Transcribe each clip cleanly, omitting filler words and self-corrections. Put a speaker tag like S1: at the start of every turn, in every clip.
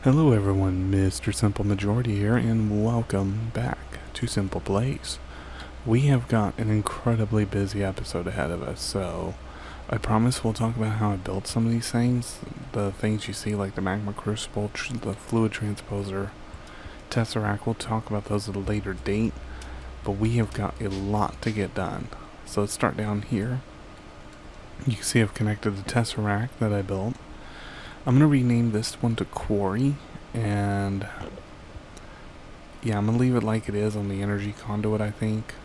S1: Hello everyone, Mr. Simple Majority here, and welcome back to Simple Plays. We have got an incredibly busy episode ahead of us, so I promise we'll talk about how I built some of these things. The things you see like the magma crucible, the fluid transposer, tesseract, we'll talk about those at a later date, but we have got a lot to get done. So let's start down here. You can see I've connected the tesseract that I built. I'm going to rename this one to Quarry, and yeah, I'm going to leave it like it is on the energy conduit, I think.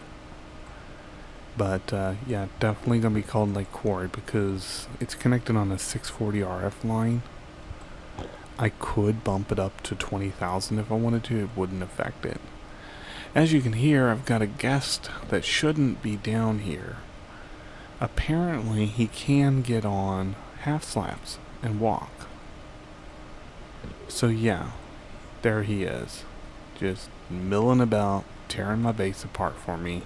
S1: But yeah, definitely going to be called like Quarry because it's connected on a 640 RF line. I could bump it up to 20,000 if I wanted to, it wouldn't affect it. As you can hear, I've got a guest that shouldn't be down here. Apparently, he can get on half slabs and walk. So yeah, there he is, just milling about, tearing my base apart for me.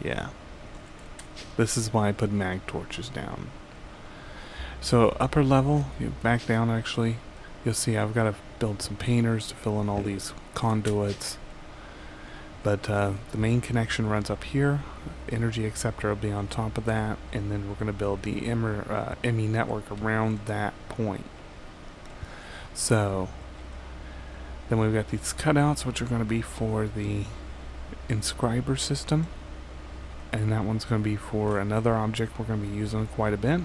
S1: Yeah, this is why I put mag torches down. So upper level, back down actually, you'll see I've got to build some painters to fill in all these conduits. But the main connection runs up here. Energy Acceptor will be on top of that, and then we're going to build the Emmy network around that point. So then we've got these cutouts, which are going to be for the Inscriber system, and that one's going to be for another object we're going to be using quite a bit.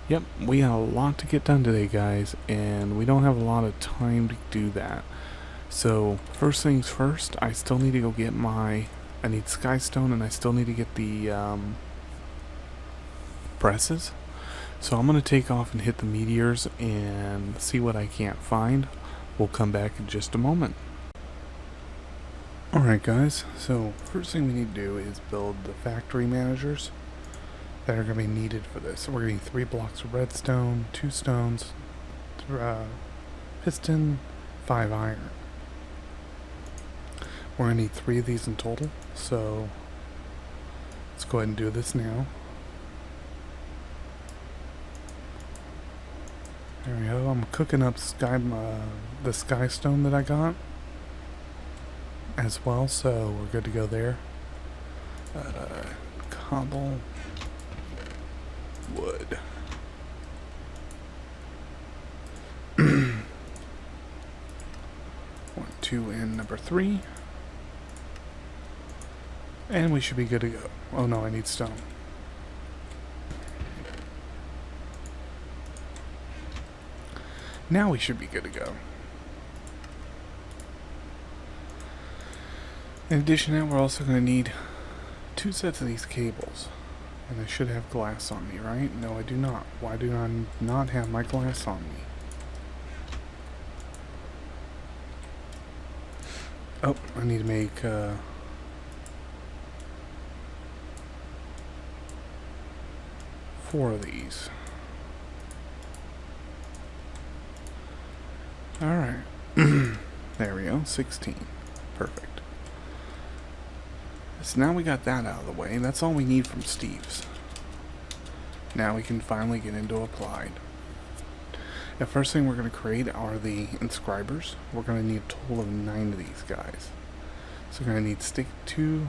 S1: Yep, we have a lot to get done today, guys, and we don't have a lot of time to do that. So first things first, I still need to go get I need skystone, and I still need to get the presses. So I'm going to take off and hit the meteors and see what I can't find. We'll come back in just a moment. Alright guys, so first thing we need to do is build the factory managers that are going to be needed for this. So we're going to need 3 blocks of redstone, 2 stones, piston, 5 iron. We're going to need 3 of these in total, so let's go ahead and do this now. There we go. I'm cooking up the sky stone that I got as well, so we're good to go there. Cobble, wood. 1, 2, and number 3. And we should be good to go. Oh no, I need stone. Now we should be good to go. In addition to that, we're also going to need 2 sets of these cables. And I should have glass on me, right? No, I do not. Why do I not have my glass on me? Oh, I need to make 4 of these. Alright. There we go. 16. Perfect. So now we got that out of the way. That's all we need from Steve's. Now we can finally get into applied. The first thing we're going to create are the inscribers. We're going to need a total of 9 of these guys. So we're going to need 2.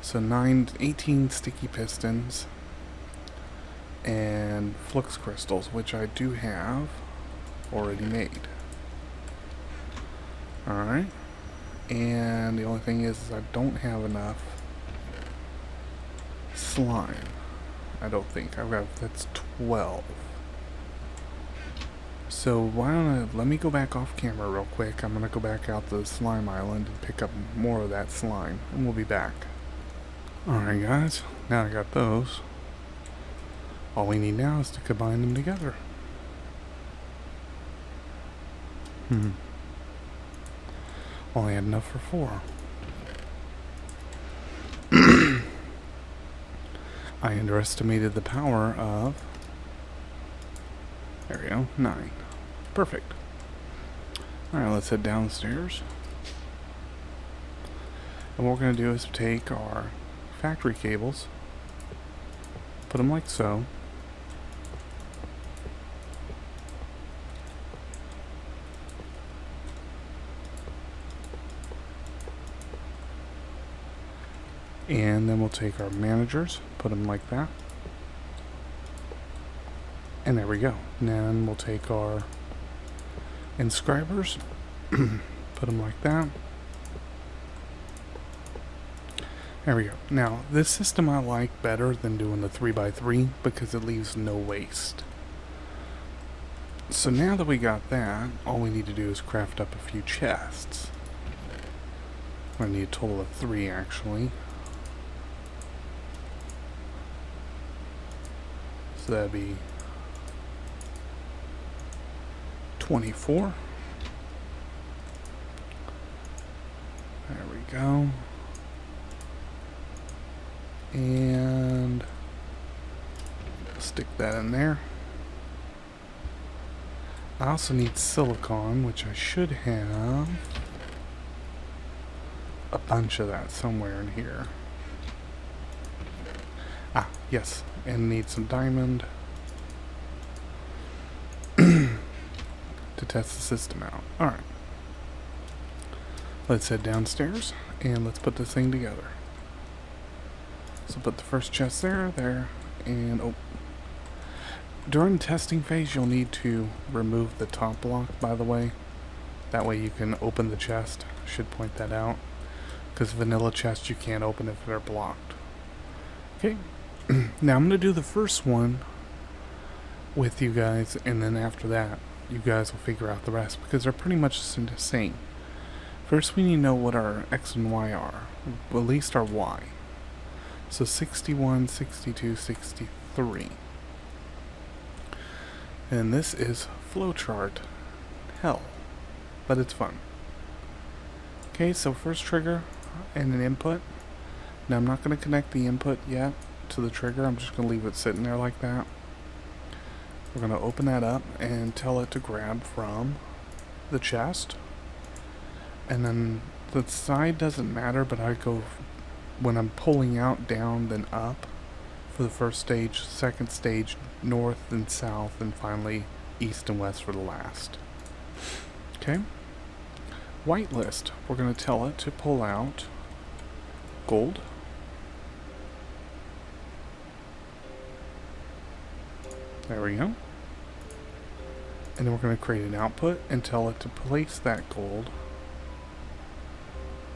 S1: So 18 sticky pistons. And flux crystals, which I do have already made. Alright. And the only thing is I don't have enough slime. I don't think. That's 12. So why don't let me go back off camera real quick. I'm gonna go back out to the slime island and pick up more of that slime, and we'll be back. Alright guys, now I got those. All we need now is to combine them together. Only had enough for 4. I underestimated the power of... There we go, 9. Perfect. Alright, let's head downstairs. And what we're going to do is take our factory cables, put them like so, And then we'll take our managers, put them like that. And there we go. And then we'll take our inscribers, put them like that. There we go. Now, this system I like better than doing the 3x3 because it leaves no waste. So now that we got that, all we need to do is craft up a few chests. I need a total of 3 actually. So that'd be 24. There we go. And stick that in there. I also need silicon, which I should have a bunch of that somewhere in here. Ah, yes, and need some diamond to test the system out. Alright. Let's head downstairs and let's put this thing together. So put the first chest there, and oh. During the testing phase, you'll need to remove the top block, by the way. That way you can open the chest. Should point that out. Because vanilla chests you can't open if they're blocked. Okay. Now I'm going to do the first one with you guys, and then after that, you guys will figure out the rest, because they're pretty much the same. First we need to know what our X and Y are. Well, at least our Y. So 61, 62, 63. And this is flowchart hell, but it's fun. Okay, so first trigger and an input. Now I'm not going to connect the input yet to the trigger. I'm just going to leave it sitting there like that. We're going to open that up and tell it to grab from the chest. And then the side doesn't matter, but I go when I'm pulling out, down, then up for the first stage, second stage, north and south, and finally east and west for the last. Okay. Whitelist. We're going to tell it to pull out gold. There we go. And then we're going to create an output and tell it to place that gold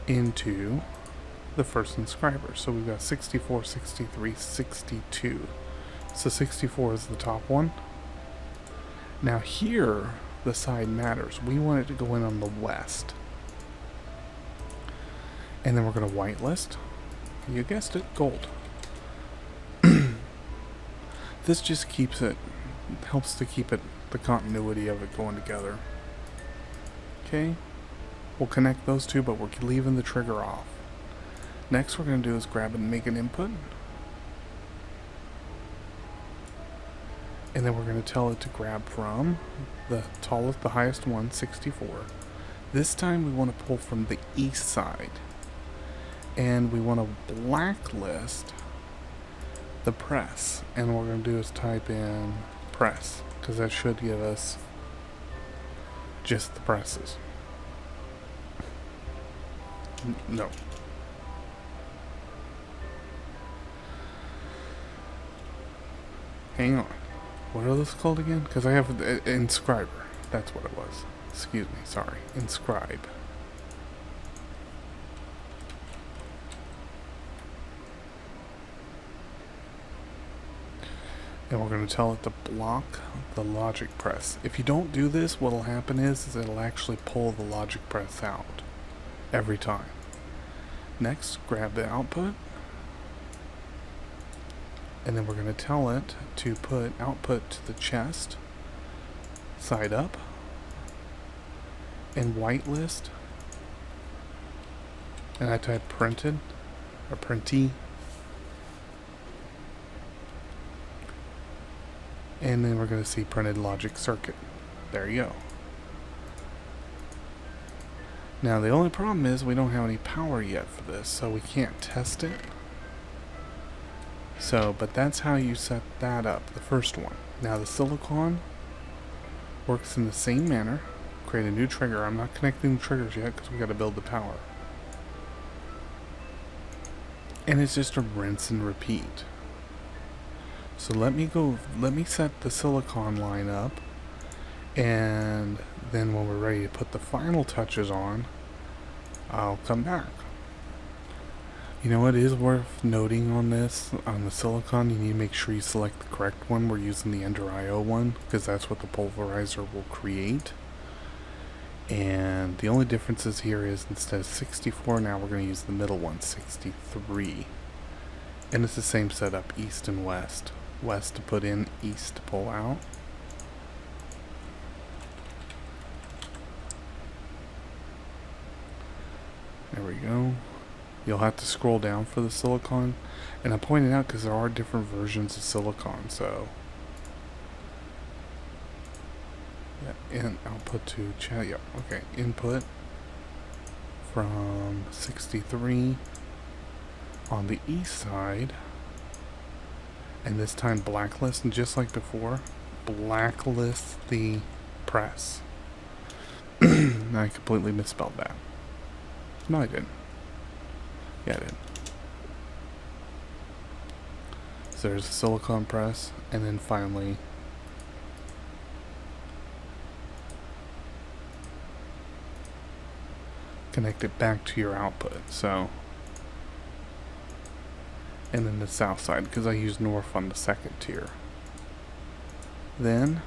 S1: into the first inscriber. So we've got 64, 63, 62. So 64 is the top one. Now here, the side matters. We want it to go in on the west. And then we're going to whitelist. You guessed it, gold. This just keeps it, helps to keep it, the continuity of it going together. Okay. We'll connect those two, but we're leaving the trigger off. Next we're going to do is grab and make an input. And then we're going to tell it to grab from the tallest, the highest one, 64. This time we want to pull from the east side. And we want to blacklist the press. And what we're going to do is type in press, because that should give us just the presses. No. Hang on. What are those called again? Because I have Inscriber. That's what it was. Excuse me. Sorry. Inscribe. And we're going to tell it to block the logic press. If you don't do this, what will happen is it'll actually pull the logic press out every time. Next, grab the output. And then we're going to tell it to put output to the chest, side up, and whitelist. And I type printed, or printy. And then we're going to see printed logic circuit. There you go. Now the only problem is we don't have any power yet for this, so we can't test it. So, but that's how you set that up, the first one. Now the silicon works in the same manner. Create a new trigger. I'm not connecting the triggers yet because we got to build the power. And it's just a rinse and repeat. So let me set the silicon line up, and then when we're ready to put the final touches on, I'll come back. You know what is worth noting on this, on the silicon, you need to make sure you select the correct one. We're using the Ender IO one, because that's what the pulverizer will create. And the only differences here is instead of 64, now we're going to use the middle one, 63. And it's the same setup, east and west. West to put in, east to pull out. There we go. You'll have to scroll down for the silicon. And I pointed out because there are different versions of silicon, so... yeah, in output to chat, yep, okay. Input from 63 on the east side. And this time blacklist, and just like before, blacklist the press. I completely misspelled that. No, I didn't. Yeah, I did. So there's a silicon press, and then finally connect it back to your output. So, and then the south side, because I used north on the second tier. Then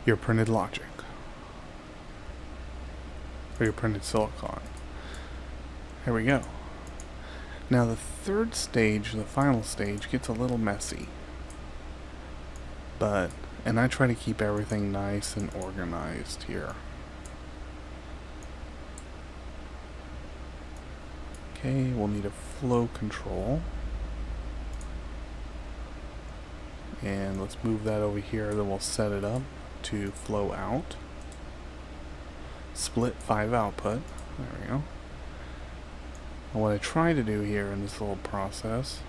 S1: your printed logic, or your printed silicon. Here we go. Now the third stage, the final stage, gets a little messy. And I try to keep everything nice and organized here. Okay, we'll need a flow control. And let's move that over here, then we'll set it up to flow out. Split 5 output. There we go. And what I try to do here in this little process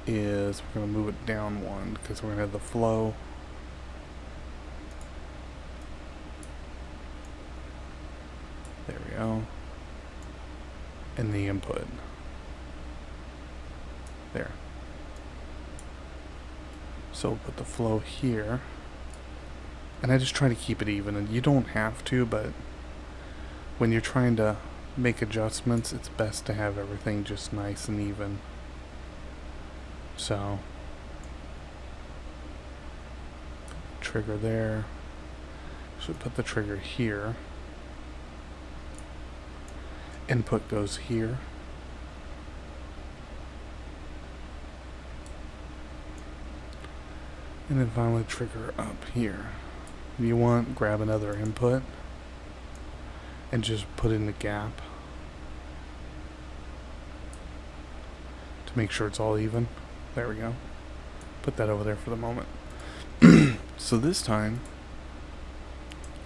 S1: is we're going to move it down one, because we're going to have the flow. There we go. And the input. There. So we'll put the flow here. And I just try to keep it even. And you don't have to, but when you're trying to make adjustments, it's best to have everything just nice and even. So, trigger there. Should put the trigger here. Input goes here. And then finally trigger up here. If you want, grab another input and just put in the gap to make sure it's all even. There we go. Put that over there for the moment. So this time,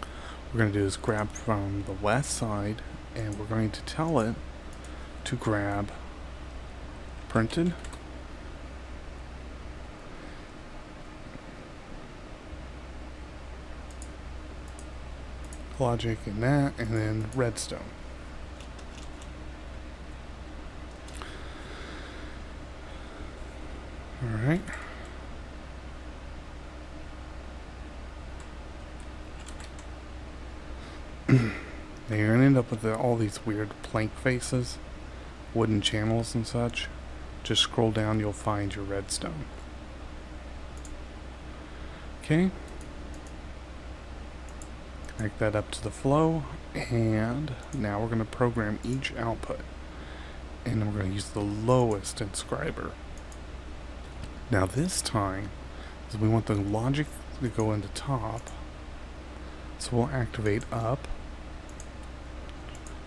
S1: what we're going to do is grab from the west side, and we're going to tell it to grab printed, logic in that, and then redstone. Alright. Now you're going to end up with all these weird plank faces, wooden channels and such. Just scroll down, you'll find your redstone. Okay. Connect that up to the flow, and now we're going to program each output. And we're going to use the lowest inscriber. Now this time, we want the logic to go into top, so we'll activate up.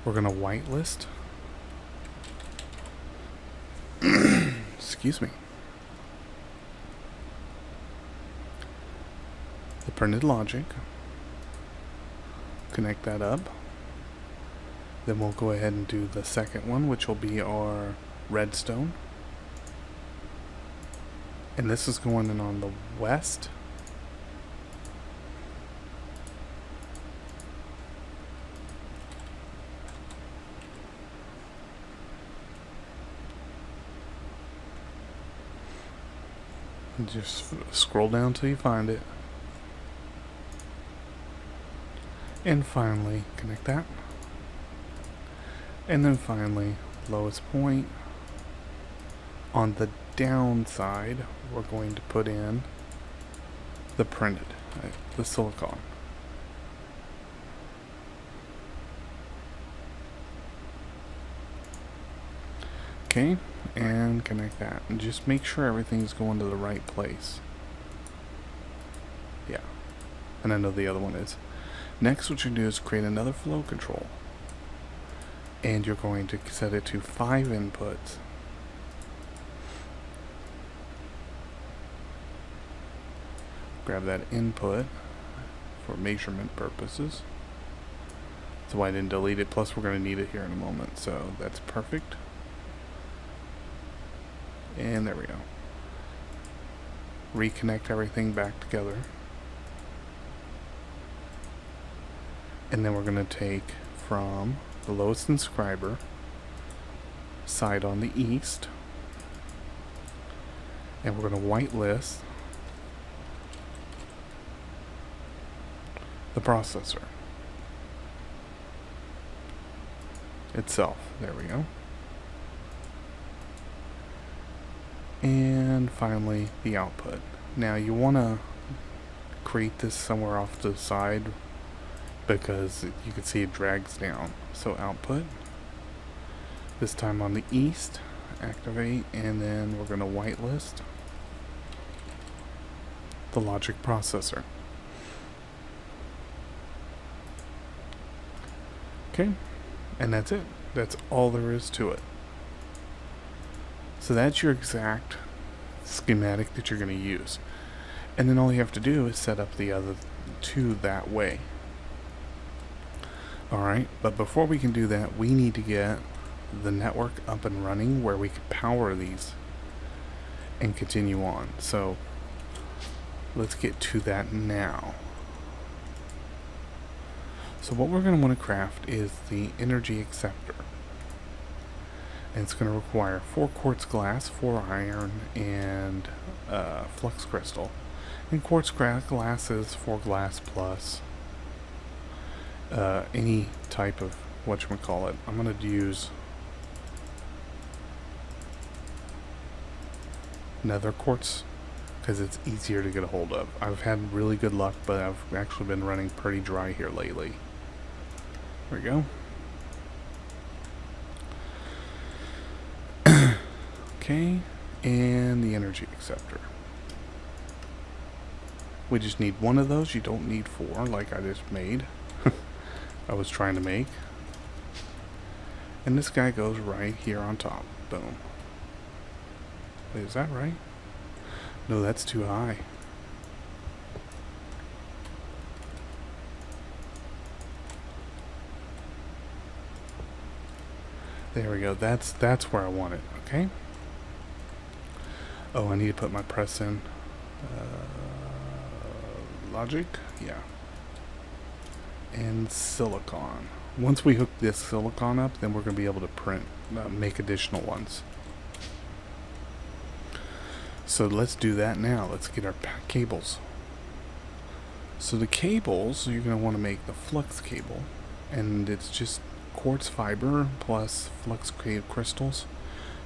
S1: We're going to whitelist. Excuse me. The printed logic. Connect that up. Then we'll go ahead and do the second one, which will be our redstone. And this is going in on the west. Just scroll down till you find it. And finally, connect that. And then finally, lowest point. On the downside, we're going to put in the printed, the silicone. Okay, and connect that. And just make sure everything's going to the right place. Yeah, and I know the other one is. Next, what you do is create another flow control. And you're going to set it to 5 inputs. Grab that input for measurement purposes. That's why I didn't delete it. Plus, we're going to need it here in a moment. So that's perfect. And there we go. Reconnect everything back together. And then we're going to take from the lowest inscriber side on the east. And we're going to whitelist the processor itself. There we go. And finally, the output. Now you want to create this somewhere off to the side because you can see it drags down. So output, this time on the east, activate, and then we're going to whitelist the logic processor. Okay, and that's it. That's all there is to it. So that's your exact schematic that you're going to use. And then all you have to do is set up the other two that way. Alright, but before we can do that, we need to get the network up and running where we can power these and continue on. So let's get to that now. So what we're going to want to craft is the Energy Acceptor. And it's going to require 4 quartz glass, 4 iron, and flux crystal. And quartz glass is 4 glass plus any type of whatchamacallit. I'm going to use nether quartz because it's easier to get a hold of. I've had really good luck, but I've actually been running pretty dry here lately. There we go. Okay, and the Energy Acceptor. We just need 1 of those. You don't need 4 like I just made. I was trying to make. And this guy goes right here on top. Boom. Wait, is that right? No, that's too high. There we go. That's where I want it. Okay. Oh, I need to put my press in. Logic? Yeah. And silicon. Once we hook this silicon up, then we're going to be able to print, make additional ones. So let's do that now. Let's get our cables. So the cables, you're going to want to make the flux cable. And it's just quartz fiber plus flux crystals.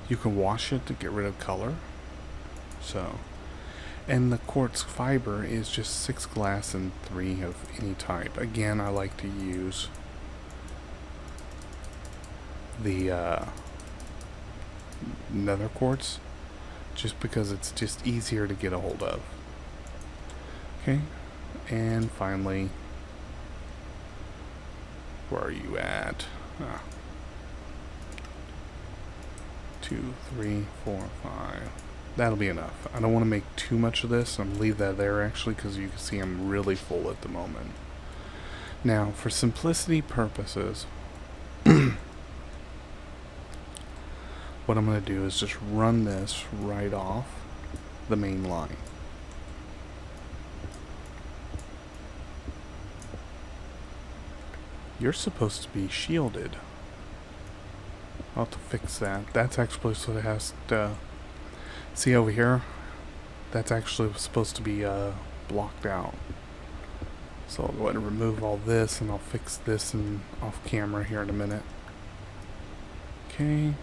S1: You can wash it to get rid of color. So, and the quartz fiber is just 6 glass and 3 of any type. Again, I like to use the nether quartz just because it's just easier to get a hold of. Okay, and finally, where are you at? 2, 3, 4, 5. That'll be enough. I don't want to make too much of this. I'm going to leave that there actually because you can see I'm really full at the moment. Now, for simplicity purposes, what I'm going to do is just run this right off the main line. You're supposed to be shielded. I'll have to fix that. That's actually what it has to... See over here? that's actually supposed to be blocked out. So I'll go ahead and remove all this, and I'll fix this off camera here in a minute. Okay.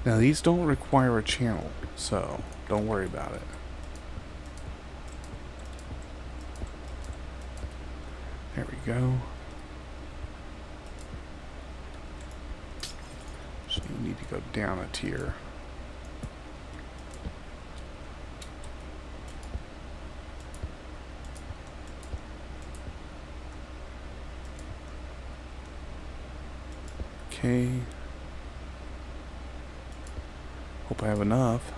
S1: Now these don't require a channel, so don't worry about it. There we go. So you need to go down a tier. Okay. Hope I have enough.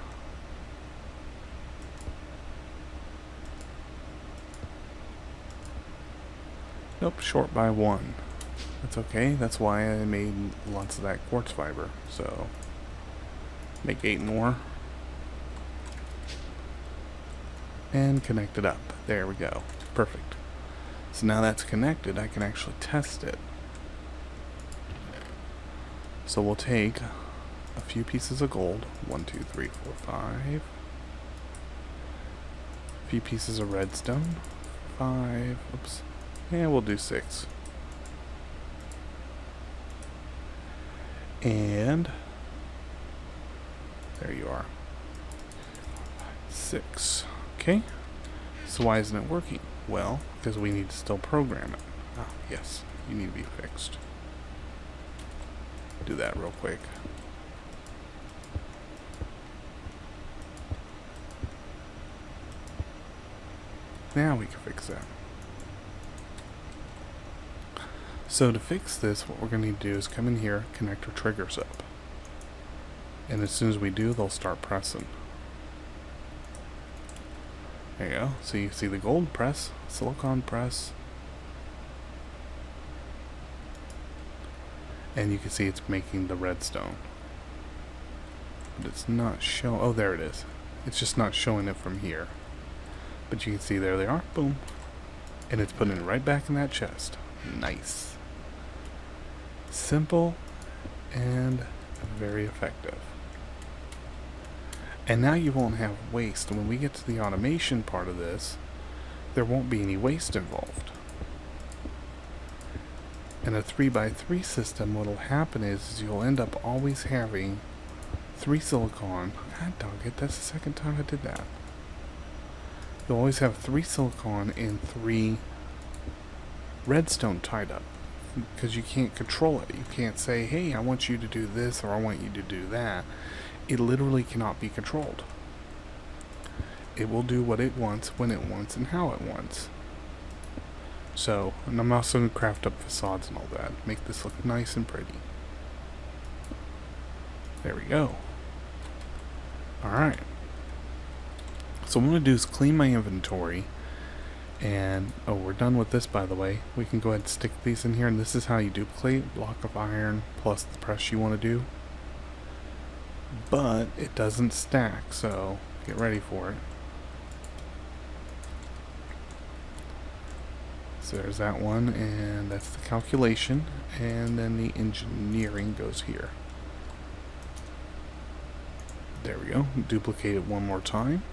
S1: Nope, short by 1. That's okay. That's why I made lots of that quartz fiber. So, make 8 more. And connect it up. There we go. Perfect. So now that's connected, I can actually test it. So we'll take a few pieces of gold. 1, 2, 3, 4, 5. A few pieces of redstone. 5. Oops. And we'll do 6. And there you are. 6. Okay. So why isn't it working? Well, because we need to still program it. Ah, yes. You need to be fixed. Do that real quick. Now we can fix that. So to fix this, what we're going to need to do is come in here, connect our triggers up. And as soon as we do, they'll start pressing. There you go. So you see the gold press, silicon press. And you can see it's making the redstone. But it's not showing. Oh, there it is. It's just not showing it from here. But you can see there they are. Boom. And it's putting it right back in that chest. Nice. Simple and very effective. And now you won't have waste. When we get to the automation part of this, there won't be any waste involved. In a 3x3 system, what will happen is you'll end up always having 3 silicon. God dog it, that's the second time I did that. You'll always have 3 silicon and 3 redstone tied up. Because you can't control it. You can't say, hey, I want you to do this or I want you to do that. It literally cannot be controlled. It will do what it wants, when it wants, and how it wants. So, and I'm also going to craft up facades and all that. Make this look nice and pretty. There we go. Alright. So what I'm going to do is clean my inventory. And, oh, we're done with this, by the way. We can go ahead and stick these in here, and this is how you duplicate. Block of iron plus the press you want to do. But it doesn't stack, so get ready for it. So there's that one, and that's the calculation, and then the engineering goes here. There we go. Duplicate it one more time.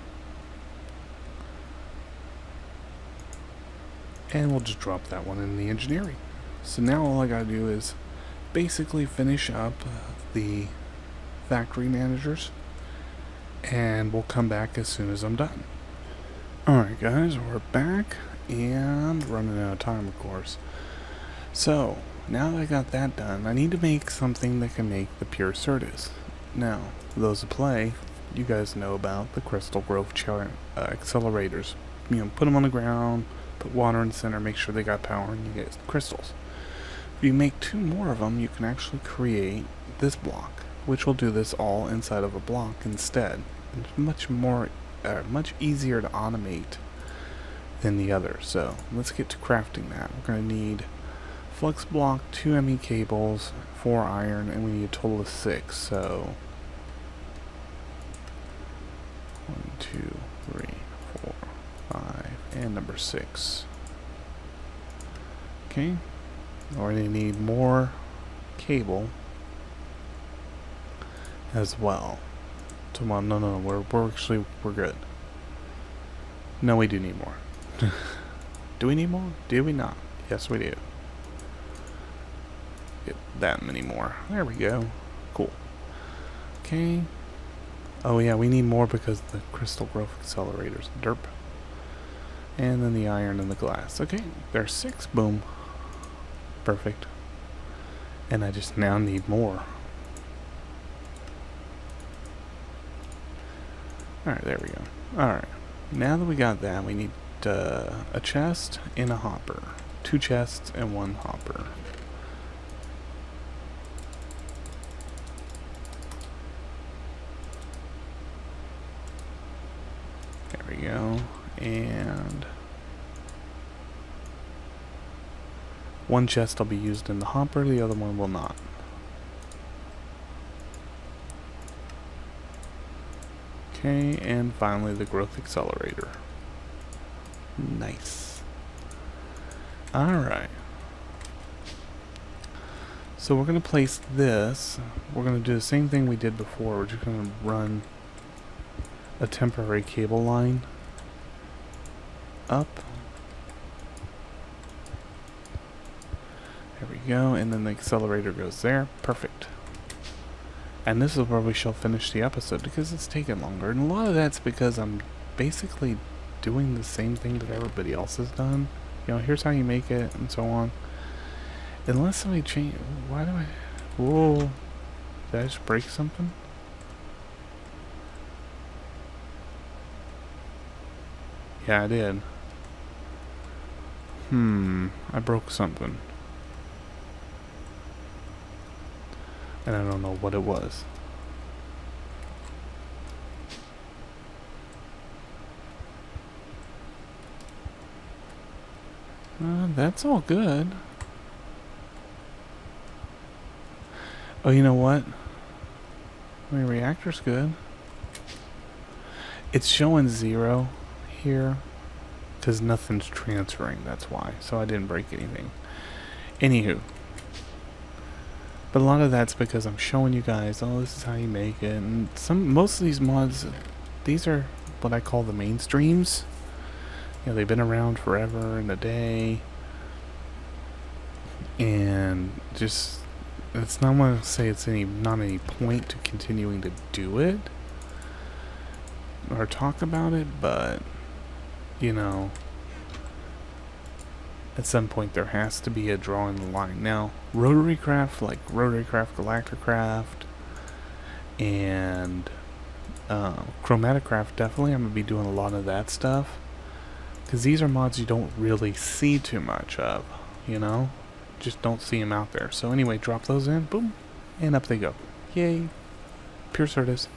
S1: And we'll just drop that one in the engineering. So now all I gotta do is basically finish up the factory managers, and we'll come back as soon as I'm done. Alright guys, we're back and running out of time, of course. So now that I got that done, I need to make something that can make the pure Certus. Now, for those who play, you guys know about the crystal growth accelerators. You know, put them on the ground, put water in the center, make sure they got power, and you get crystals. If you make 2 more of them, you can actually create this block, which will do this all inside of a block instead. It's much easier to automate than the other. So let's get to crafting that. We're going to need flux block, 2 Emmy cables, 4 iron, and we need a total of 6. So 1, 2, 3, 4, 5, and number 6. Okay. We're going to need more cable as well. So, well, no, we're good. No, we do need more. Do we need more? Do we not? Yes, we do. Get that many more. There we go. Cool. Okay. Oh yeah, we need more because the crystal growth accelerators. Derp. And then the iron and the glass. Okay, there's 6. Boom. Perfect. And I just now need more. Alright, there we go. Alright. Now that we got that, we need a chest and a hopper. 2 chests and 1 hopper. There we go. And 1 chest will be used in the hopper, the other one will not. Okay, and finally the growth accelerator. Nice. Alright. So we're going to place this. We're going to do the same thing we did before. We're just going to run a temporary cable line up. There we go, and then the accelerator goes there. Perfect. And this is where we shall finish the episode because it's taken longer. And a lot of that's because I'm basically doing the same thing that everybody else has done. You know, here's how you make it and so on. Unless somebody change... Why do I... Whoa. Did I just break something? Yeah, I did. I broke something. And I don't know what it was. That's all good. Oh, you know what? My reactor's good. It's showing 0 here because nothing's transferring, that's why. So I didn't break anything. Anywho. But a lot of that's because I'm showing you guys, oh, this is how you make it. And most of these mods, these are what I call the mainstreams. You know, they've been around forever and a day. And just, it's not want to say it's not any point to continuing to do it or talk about it, but you know, at some point there has to be a drawing the line. Now, rotary craft, like Rotary Craft, Galactic Craft, and Chromatic Craft, definitely I'm going to be doing a lot of that stuff. Because these are mods you don't really see too much of, you know? Just don't see them out there. So anyway, drop those in, boom, and up they go. Yay. Pure Certus.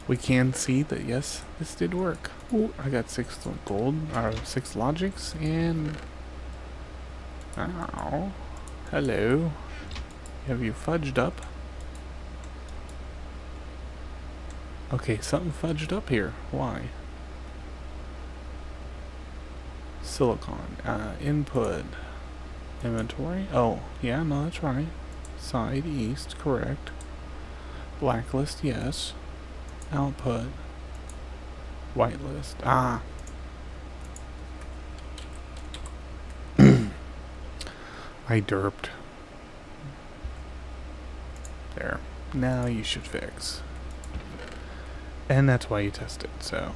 S1: We can see that, yes, this did work. Ooh, I got 6 gold, or 6 logics, and... Ow. Hello. Have you fudged up? Okay, something fudged up here. Why? Silicon. Input. Inventory. Oh, yeah, no, that's right. Side east, correct. Blacklist, yes. Output. Whitelist. Ah. I derped. There. Now you should fix. And that's why you test it, so.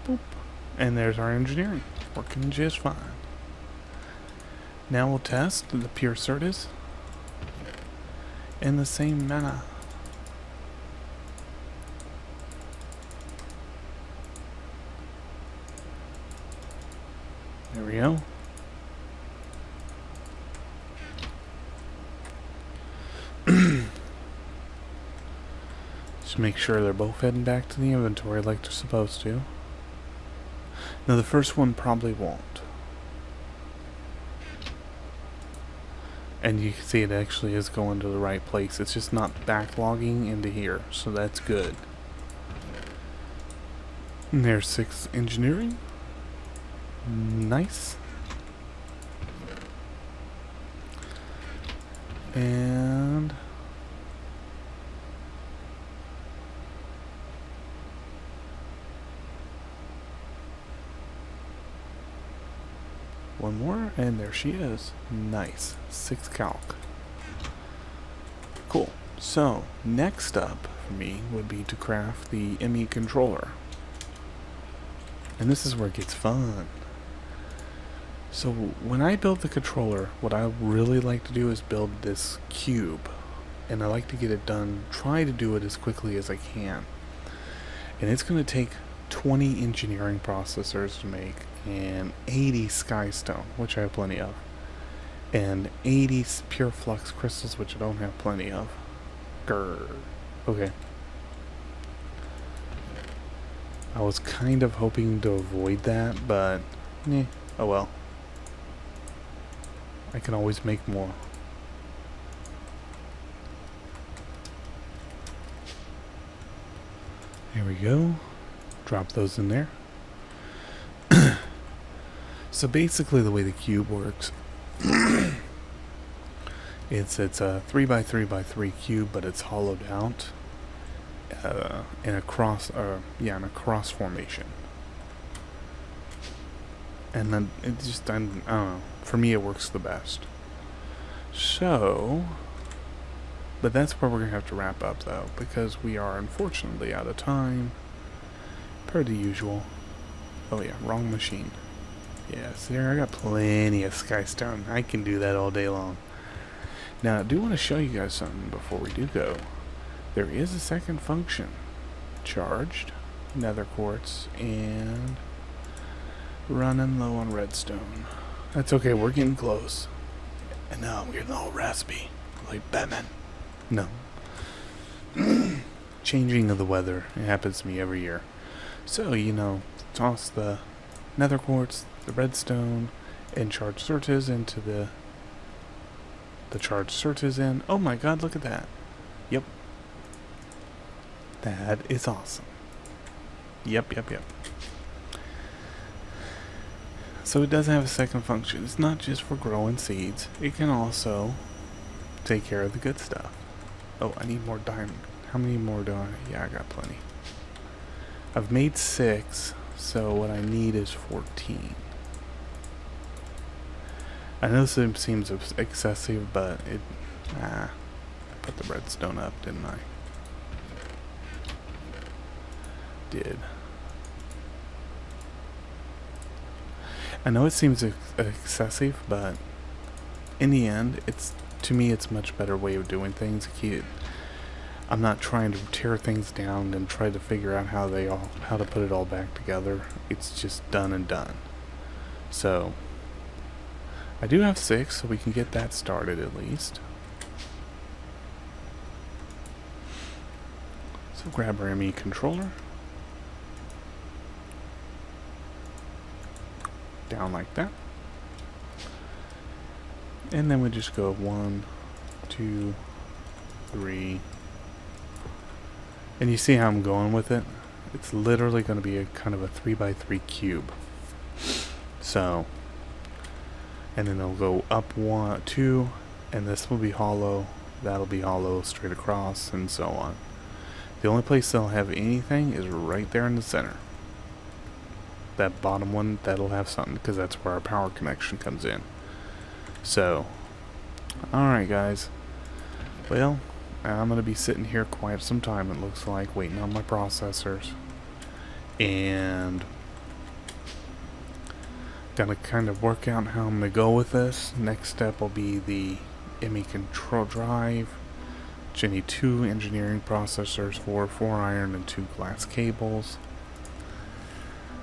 S1: Boop. And there's our engineering. Working just fine. Now we'll test the pure Certus in the same manner. There we go. Just make sure they're both heading back to the inventory like they're supposed to. Now the first one probably won't. And you can see it actually is going to the right place. It's just not backlogging into here, so that's good. And there's 6 engineering. Nice. And one more, and there she is. Nice. 6 calc. Cool. So, next up for me would be to craft the Emmy controller. And this is where it gets fun. So, when I build the controller, what I really like to do is build this cube. And I like to get it done, try to do it as quickly as I can. And it's going to take 20 engineering processors to make, and 80 skystone, which I have plenty of, and 80 pure flux crystals, which I don't have plenty of. Grrr. Okay. I was kind of hoping to avoid that, but oh well. I can always make more. There we go. Drop those in there. So basically the way the cube works, it's a 3x3x3 cube, but it's hollowed out in a cross formation. And then it just, I don't know, for me it works the best. So, but that's where we're going to have to wrap up though, because we are unfortunately out of time, per the usual. Oh yeah, wrong machine. Yes, there, I got plenty of skystone. I can do that all day long. Now, I do want to show you guys something before we do go. There is a second function. Charged, nether quartz, and running low on redstone. That's okay, we're getting close. And now I'm getting all raspy, like Batman. No. Changing of the weather. It happens to me every year. So, you know, toss the nether quartz, the redstone, and charged certes into the charged certes in. Oh my god, look at that. Yep. That is awesome. Yep. So it does have a second function. It's not just for growing seeds. It can also take care of the good stuff. Oh, I need more diamond. How many more do I? Yeah, I got plenty. I've made 6, so what I need is 14. I know this seems excessive, but I put the redstone up, didn't I? Did. I know it seems excessive, but in the end, to me it's a much better way of doing things. I'm not trying to tear things down and try to figure out how to put it all back together. It's just done and done. So I do have 6, so we can get that started at least. So grab our Emmy controller. Down like that. And then we just go 1, 2, 3. And you see how I'm going with it? It's literally going to be a kind of a 3x3 cube. So, and then it'll go up 1, 2, and this will be hollow, that'll be hollow straight across, and so on. The only place they'll have anything is right there in the center. That bottom one, that'll have something, because that's where our power connection comes in. So, alright guys. Well, I'm going to be sitting here quite some time, it looks like, waiting on my processors. And gonna kind of work out how I'm going to go with this. Next step will be the Emmy control drive, which I need 2 engineering processors for, 4 iron and 2 glass cables.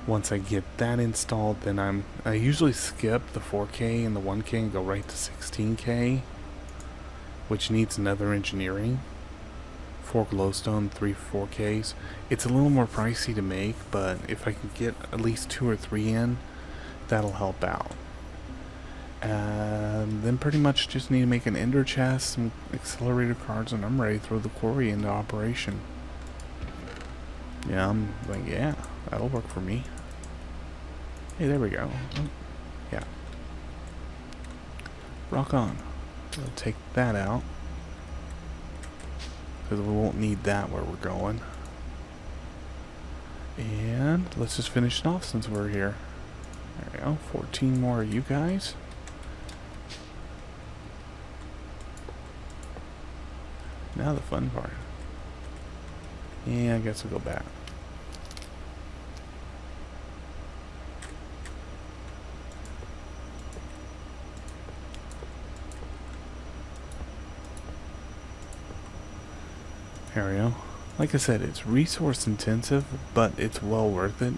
S1: Once I get that installed, then I usually skip the 4K and the 1K and go right to 16K, which needs another engineering. 4 glowstone, 3 4Ks. It's a little more pricey to make, but if I can get at least 2 or 3 in, that'll help out. Then pretty much just need to make an ender chest, some accelerator cards, and I'm ready to throw the quarry into operation. Yeah, I'm like, yeah, that'll work for me. Hey, there we go. Oh, yeah. Rock on. We'll take that out, because we won't need that where we're going. And let's just finish it off since we're here. There we go, 14 more of you guys. Now the fun part. Yeah, I guess we'll go back. There we go. Like I said, it's resource intensive, but it's well worth it,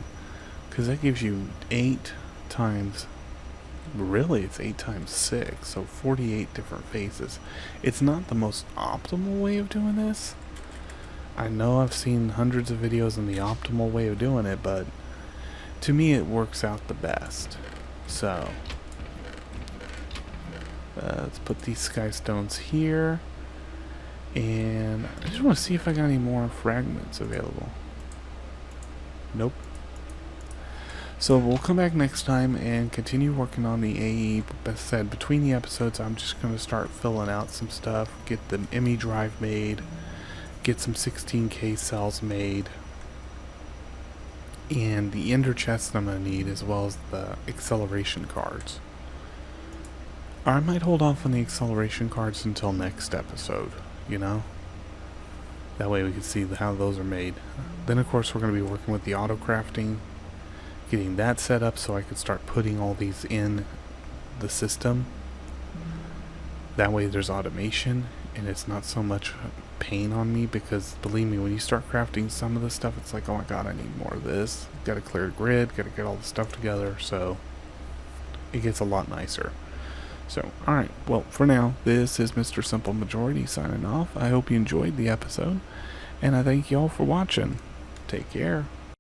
S1: because that gives you 8 times, really it's 8 times 6, so 48 different phases. It's not the most optimal way of doing this. I know I've seen hundreds of videos on the optimal way of doing it, but to me it works out the best. So let's put these sky stones here. And I just want to see if I got any more fragments available. Nope. So we'll come back next time and continue working on the AE. As I said, between the episodes, I'm just going to start filling out some stuff, get the Emmy drive made, get some 16K cells made, and the ender chest I'm going to need, as well as the acceleration cards. Or I might hold off on the acceleration cards until next episode. You know, that way we can see how those are made. Then of course we're going to be working with the auto crafting, getting that set up so I can start putting all these in the system. That way there's automation and it's not so much pain on me, because believe me, when you start crafting some of this stuff, it's like, oh my god, I need more of this. Got to clear the grid, got to get all the stuff together, so it gets a lot nicer. So, alright, well, for now, this is Mr. Simple Majority signing off. I hope you enjoyed the episode, and I thank you all for watching. Take care.